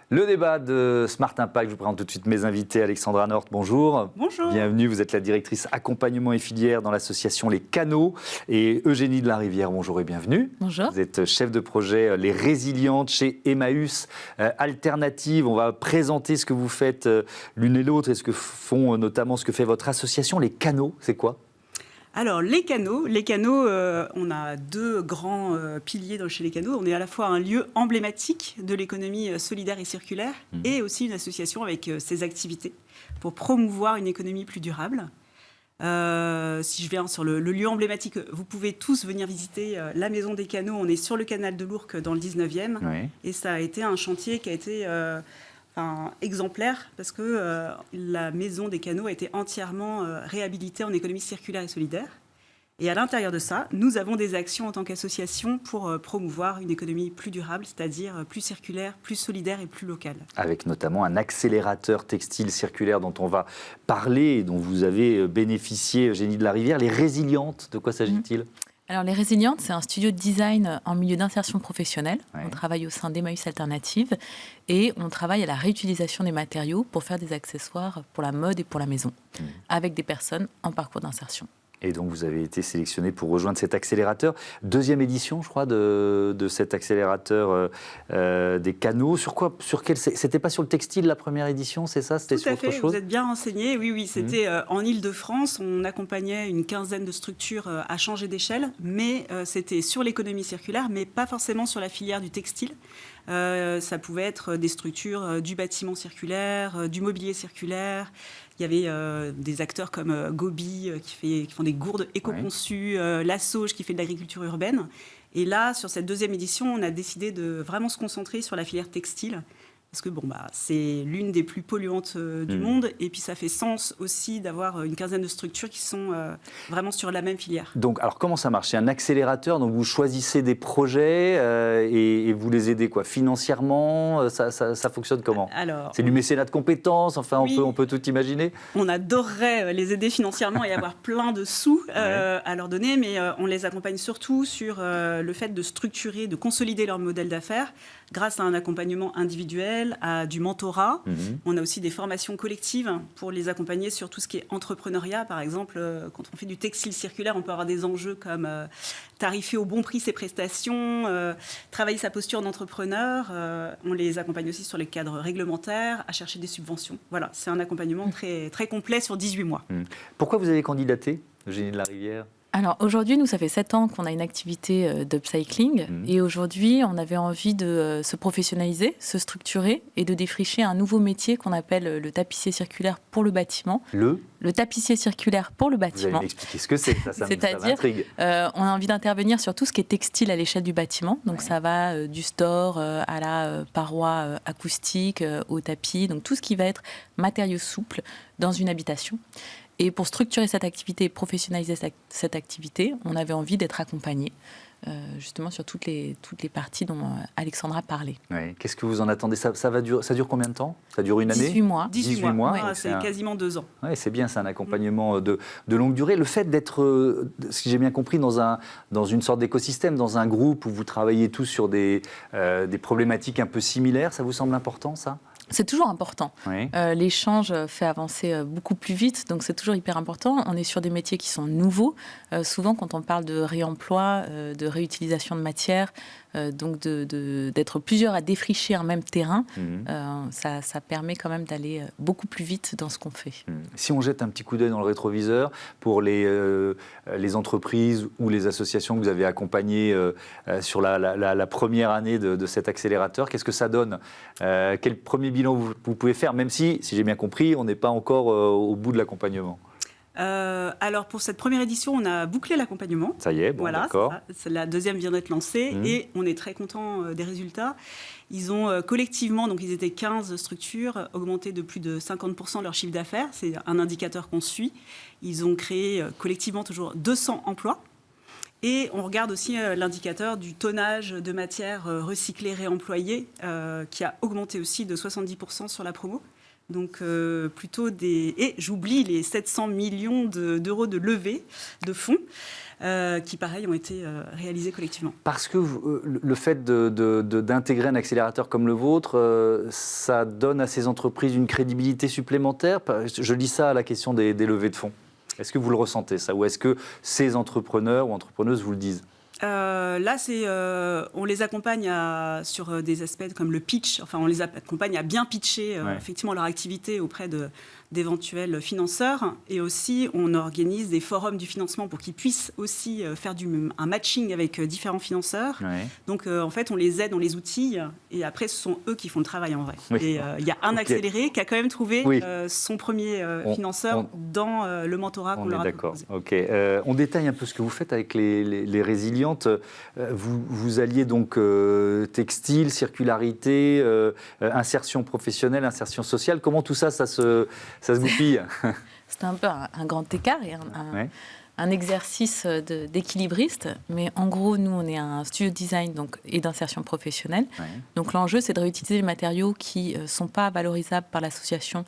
Le débat de Smart Impact, je vous présente tout de suite mes invités. Alexandra North, bonjour. Bonjour. Bienvenue, vous êtes la directrice accompagnement et filière dans l'association Les Canaux. Et Eugénie de la Rivière, bonjour et bienvenue. Bonjour. Vous êtes chef de projet Les Résilientes chez Emmaüs Alternative. On va présenter ce que vous faites l'une et l'autre et ce que font notamment ce que fait votre association. Les Canaux, c'est quoi ? Alors, les canaux, on a deux grands piliers chez les canaux. On est à la fois un lieu emblématique de l'économie solidaire et circulaire et aussi une association avec ses activités pour promouvoir une économie plus durable. Si je viens sur le lieu emblématique, vous pouvez tous venir visiter la Maison des Canaux. On est sur le canal de l'Ourcq dans le 19e. Oui. Et ça a été un chantier qui a été... exemplaire parce que la Maison des Canaux a été entièrement réhabilitée en économie circulaire et solidaire. Et à l'intérieur de ça, nous avons des actions en tant qu'association pour promouvoir une économie plus durable, c'est-à-dire plus circulaire, plus solidaire et plus locale. Avec notamment un accélérateur textile circulaire dont on va parler et dont vous avez bénéficié, Eugénie de la Rivière. Les Résilientes, de quoi s'agit-il ? Alors, Les Résilientes, c'est un studio de design en milieu d'insertion professionnelle. Ouais. On travaille au sein d'Emmaüs Alternative et on travaille à la réutilisation des matériaux pour faire des accessoires pour la mode et pour la maison, avec des personnes en parcours d'insertion. Et donc, vous avez été sélectionné pour rejoindre cet accélérateur. Deuxième édition, je crois, de cet accélérateur des canaux. Sur quoi ? C'était pas sur le textile, la première édition, c'est ça ? C'était Tout sur à autre fait, chose ? vous êtes bien renseigné. Oui, c'était en Île-de-France. On accompagnait une quinzaine de structures à changer d'échelle, mais c'était sur l'économie circulaire, mais pas forcément sur la filière du textile. Ça pouvait être des structures du bâtiment circulaire, du mobilier circulaire. Il y avait des acteurs comme Gobi qui font des gourdes éco-conçues, La Sauge qui fait de l'agriculture urbaine. Et là, sur cette deuxième édition, on a décidé de vraiment se concentrer sur la filière textile. Parce que c'est l'une des plus polluantes du monde. Et puis, ça fait sens aussi d'avoir une quinzaine de structures qui sont vraiment sur la même filière. Donc, alors, comment ça marche ? C'est un accélérateur, donc vous choisissez des projets et vous les aidez quoi, financièrement ? Ça fonctionne comment ? Alors, c'est du mécénat de compétences, enfin, oui. on peut tout imaginer ? On adorerait les aider financièrement et avoir plein de sous à leur donner, mais on les accompagne surtout sur le fait de structurer, de consolider leur modèle d'affaires grâce à un accompagnement individuel, à du mentorat. On a aussi des formations collectives pour les accompagner sur tout ce qui est entrepreneuriat. Par exemple, quand on fait du textile circulaire, on peut avoir des enjeux comme tarifer au bon prix ses prestations, travailler sa posture d'entrepreneur. On les accompagne aussi sur les cadres réglementaires, à chercher des subventions. Voilà, c'est un accompagnement très, très complet sur 18 mois. Pourquoi vous avez candidaté, Eugénie de la Rivière ? Alors aujourd'hui, nous, ça fait 7 ans qu'on a une activité d'upcycling et aujourd'hui, on avait envie de se professionnaliser, se structurer et de défricher un nouveau métier qu'on appelle le tapissier circulaire pour le bâtiment. Le tapissier circulaire pour le bâtiment. Vous allez m'expliquer ce que c'est, ça m'intrigue. On a envie d'intervenir sur tout ce qui est textile à l'échelle du bâtiment. Donc ça va du store à la paroi acoustique, au tapis, donc tout ce qui va être matériaux souples dans une habitation. Et pour structurer cette activité et professionnaliser cette activité, on avait envie d'être accompagné justement sur toutes les parties dont Alexandra parlait. Oui. Qu'est-ce que vous en attendez ? Ça dure combien de temps ? Ça dure une année ? 18 mois. 18 mois. Ouais, c'est quasiment 2 ans. Oui, c'est bien, c'est un accompagnement de longue durée. Le fait d'être, si j'ai bien compris, dans une sorte d'écosystème, dans un groupe où vous travaillez tous sur des problématiques un peu similaires, ça vous semble important, ça ? C'est toujours important. Oui. L'échange fait avancer beaucoup plus vite, donc c'est toujours hyper important. On est sur des métiers qui sont nouveaux. Souvent, quand on parle de réemploi, de réutilisation de matière, donc d'être plusieurs à défricher un même terrain, ça permet quand même d'aller beaucoup plus vite dans ce qu'on fait. Si on jette un petit coup d'œil dans le rétroviseur pour les entreprises ou les associations que vous avez accompagnées sur la première année de cet accélérateur, qu'est-ce que ça donne ? Quel premier bilan vous pouvez faire, même si j'ai bien compris, on n'est pas encore au bout de l'accompagnement ? Alors pour cette première édition, on a bouclé l'accompagnement. Ça y est, bon, voilà, d'accord. La deuxième vient d'être lancée et on est très content des résultats. Ils ont collectivement, donc ils étaient 15 structures, augmenté de plus de 50% leur chiffre d'affaires. C'est un indicateur qu'on suit. Ils ont créé collectivement toujours 200 emplois. Et on regarde aussi l'indicateur du tonnage de matières recyclées, réemployées, qui a augmenté aussi de 70% sur la promo. Donc plutôt des... Et j'oublie les 700 millions d'euros de levée de fonds qui, pareil, ont été réalisés collectivement. Parce que le fait d'intégrer un accélérateur comme le vôtre, ça donne à ces entreprises une crédibilité supplémentaire. Je dis ça à la question des levées de fonds. Est-ce que vous le ressentez, ça? Ou est-ce que ces entrepreneurs ou entrepreneuses vous le disent? Là, on les accompagne sur des aspects comme le pitch. Enfin, on les accompagne à bien pitcher effectivement leur activité auprès d'éventuels financeurs. Et aussi, on organise des forums du financement pour qu'ils puissent aussi faire un matching avec différents financeurs. Ouais. Donc, en fait, on les aide, on les outille. Et après, ce sont eux qui font le travail en vrai. Oui. Et il y a un accéléré qui a quand même trouvé son premier financeur dans le mentorat qu'on leur a proposé. Ok. On détaille un peu ce que vous faites avec les résilientes. Vous alliez donc textile, circularité, insertion professionnelle, insertion sociale. Comment tout ça, ça se goupille? C'est un peu un grand écart et un exercice d'équilibriste. Mais en gros, nous, on est un studio de design et d'insertion professionnelle. Ouais. Donc l'enjeu, c'est de réutiliser les matériaux qui ne sont pas valorisables par l'association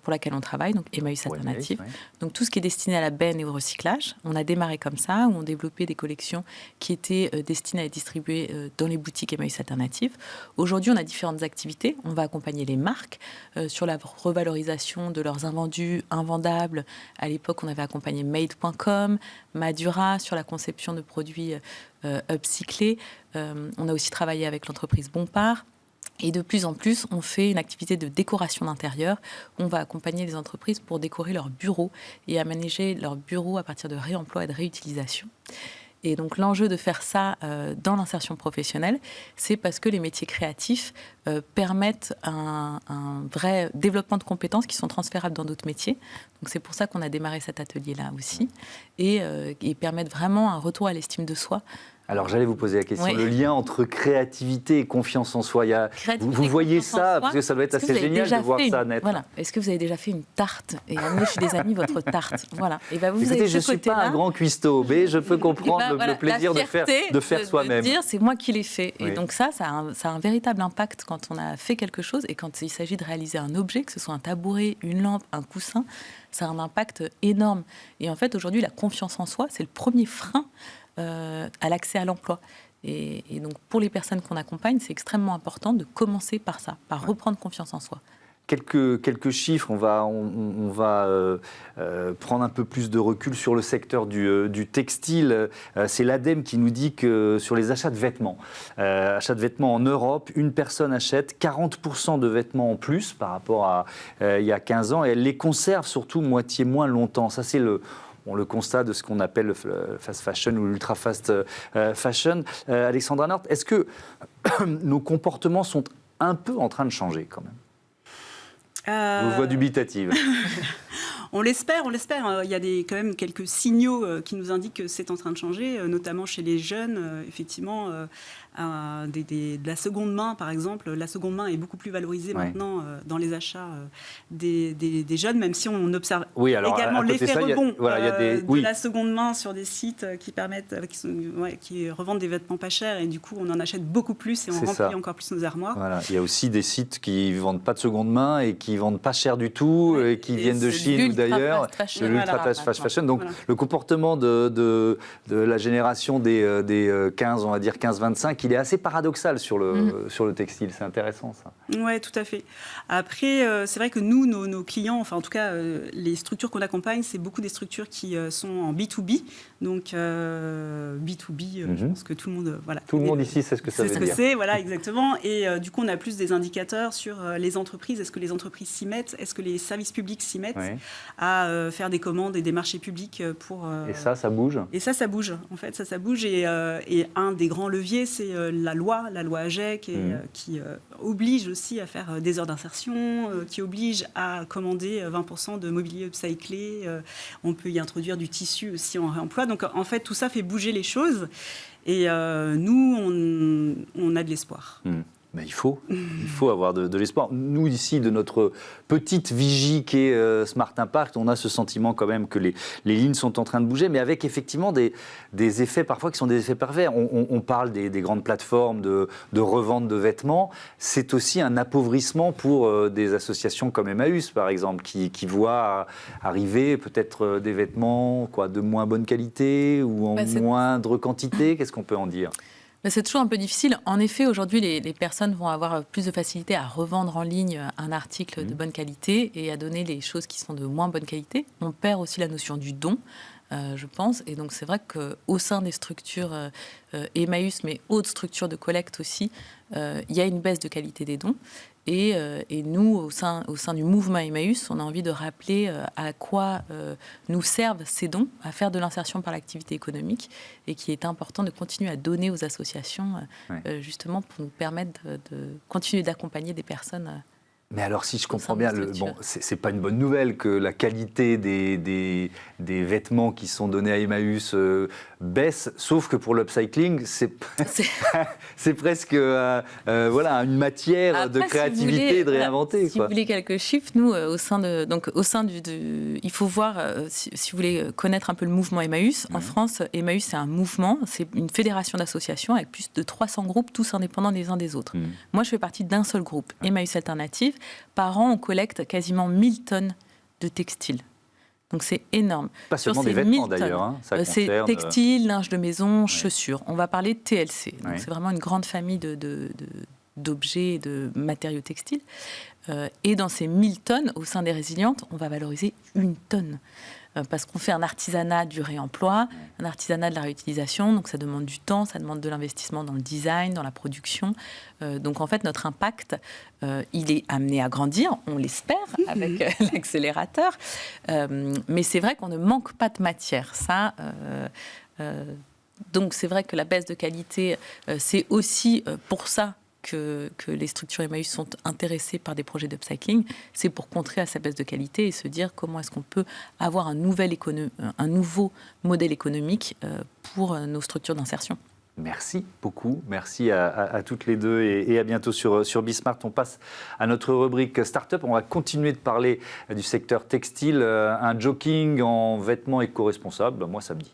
pour laquelle on travaille, donc Emmaüs Alternative. Ouais. Donc tout ce qui est destiné à la benne et au recyclage. On a démarré comme ça, où on développait des collections qui étaient destinées à être distribuées dans les boutiques Emmaüs Alternative. Aujourd'hui, on a différentes activités. On va accompagner les marques sur la revalorisation de leurs invendus, invendables. À l'époque, on avait accompagné Made.com, Madura sur la conception de produits upcyclés. On a aussi travaillé avec l'entreprise Bompard. Et de plus en plus, on fait une activité de décoration d'intérieur. On va accompagner les entreprises pour décorer leurs bureaux et aménager leurs bureaux à partir de réemploi et de réutilisation. Et donc l'enjeu de faire ça dans l'insertion professionnelle, c'est parce que les métiers créatifs permettent un vrai développement de compétences qui sont transférables dans d'autres métiers. Donc c'est pour ça qu'on a démarré cet atelier-là aussi. Et permettent vraiment un retour à l'estime de soi. Alors j'allais vous poser la question, le lien entre créativité et confiance en soi. Vous voyez ça, parce que ça doit être assez génial de voir ça naître. Voilà. Est-ce que vous avez déjà fait une tarte et amené chez des amis votre tarte? Voilà. Et ben vous avez je ne suis pas un grand cuistot, mais je peux comprendre le plaisir de faire soi-même. De dire, c'est moi qui l'ai fait. Et donc ça a un véritable impact quand on a fait quelque chose et quand il s'agit de réaliser un objet, que ce soit un tabouret, une lampe, un coussin, ça a un impact énorme. Et en fait, aujourd'hui, la confiance en soi, c'est le premier frein à l'accès à l'emploi. Et donc, pour les personnes qu'on accompagne, c'est extrêmement important de commencer par ça, par reprendre confiance en soi. Quelques chiffres, on va prendre un peu plus de recul sur le secteur du textile. C'est l'ADEME qui nous dit que sur les achats de vêtements, en Europe, une personne achète 40% de vêtements en plus par rapport à il y a 15 ans et elle les conserve surtout moitié moins longtemps. Ça, c'est le constat de ce qu'on appelle le fast fashion ou l'ultra fast fashion. Alexandra Nort, est-ce que nos comportements sont un peu en train de changer quand même? Vos voix dubitatives. On l'espère. Il y a quand même quelques signaux qui nous indiquent que c'est en train de changer, notamment chez les jeunes. Effectivement, de la seconde main, par exemple. La seconde main est beaucoup plus valorisée maintenant dans les achats des jeunes, même si on observe également l'effet rebond de la seconde main sur des sites qui permettent, qui revendent des vêtements pas chers et du coup on en achète beaucoup plus et on remplit encore plus nos armoires. Voilà. Il y a aussi des sites qui ne vendent pas de seconde main et qui ne vendent pas cher du tout et qui viennent de Chine ou d'ailleurs, de l'ultra fast fashion. Donc le comportement de la génération des 15, on va dire 15-25, il est assez paradoxal sur le textile. C'est intéressant ça. Oui, tout à fait. Après, c'est vrai que nous, nos clients, enfin en tout cas les structures qu'on accompagne, c'est beaucoup des structures qui sont en B2B. Donc B2B, je pense que tout le monde... Tout le monde ici sait ce que ça veut dire. C'est ce que c'est, voilà, exactement. Et du coup, on a plus des indicateurs sur les entreprises. Est-ce que les entreprises s'y mettent? Est-ce que les services publics s'y mettent à faire des commandes et des marchés publics pour... Et ça bouge? Et ça bouge. En fait, ça bouge. Et un des grands leviers, c'est la loi AGEC, qui oblige aussi à faire des heures d'insertion, qui oblige à commander 20% de mobilier upcyclé. On peut y introduire du tissu aussi en réemploi. Donc, en fait, tout ça fait bouger les choses. Et nous, on a de l'espoir. Mais il faut avoir de l'espoir. Nous, ici, de notre petite vigie qui est Smart Impact, on a ce sentiment quand même que les lignes sont en train de bouger, mais avec effectivement des effets parfois qui sont des effets pervers. On parle des grandes plateformes de revente de vêtements. C'est aussi un appauvrissement pour des associations comme Emmaüs, par exemple, qui voient arriver peut-être des vêtements de moins bonne qualité ou en moindre quantité. Qu'est-ce qu'on peut en dire ? C'est toujours un peu difficile. En effet, aujourd'hui, les personnes vont avoir plus de facilité à revendre en ligne un article de bonne qualité et à donner les choses qui sont de moins bonne qualité. On perd aussi la notion du don, je pense. Et donc, c'est vrai qu'au sein des structures Emmaüs, mais autres structures de collecte aussi, il y a une baisse de qualité des dons. Et nous, au sein du mouvement Emmaüs, on a envie de rappeler à quoi nous servent ces dons, à faire de l'insertion par l'activité économique, et qu'il est important de continuer à donner aux associations, justement pour nous permettre de continuer d'accompagner des personnes. Mais alors, si je comprends bien, c'est pas une bonne nouvelle que la qualité des vêtements qui sont donnés à Emmaüs baisse, sauf que pour l'upcycling, c'est presque une matière de créativité et de réinventer. Si vous voulez quelques chiffres, nous, au sein du il faut voir, si vous voulez connaître un peu le mouvement Emmaüs, en France, Emmaüs, c'est un mouvement, c'est une fédération d'associations avec plus de 300 groupes, tous indépendants les uns des autres. Moi, je fais partie d'un seul groupe, Emmaüs Alternative. Par an, on collecte quasiment 1000 tonnes de textiles. Donc c'est énorme. Pas seulement des vêtements d'ailleurs. C'est textile, linge de maison, chaussures. On va parler de TLC. Donc c'est vraiment une grande famille d'objets et de matériaux textiles. Et dans ces 1000 tonnes, au sein des résilientes, on va valoriser 1 tonne. Parce qu'on fait un artisanat du réemploi, un artisanat de la réutilisation, donc ça demande du temps, ça demande de l'investissement dans le design, dans la production. Donc en fait, notre impact, il est amené à grandir, on l'espère, avec l'accélérateur. Mais c'est vrai qu'on ne manque pas de matière. Donc c'est vrai que la baisse de qualité, c'est aussi pour ça que les structures Emmaüs sont intéressées par des projets d'upcycling, c'est pour contrer à sa baisse de qualité et se dire comment est-ce qu'on peut avoir un nouveau modèle économique pour nos structures d'insertion. Merci beaucoup, merci à toutes les deux et à bientôt sur Bismart. On passe à notre rubrique Startup. On va continuer de parler du secteur textile, un jogging en vêtements éco-responsables. Moi, ça me dit.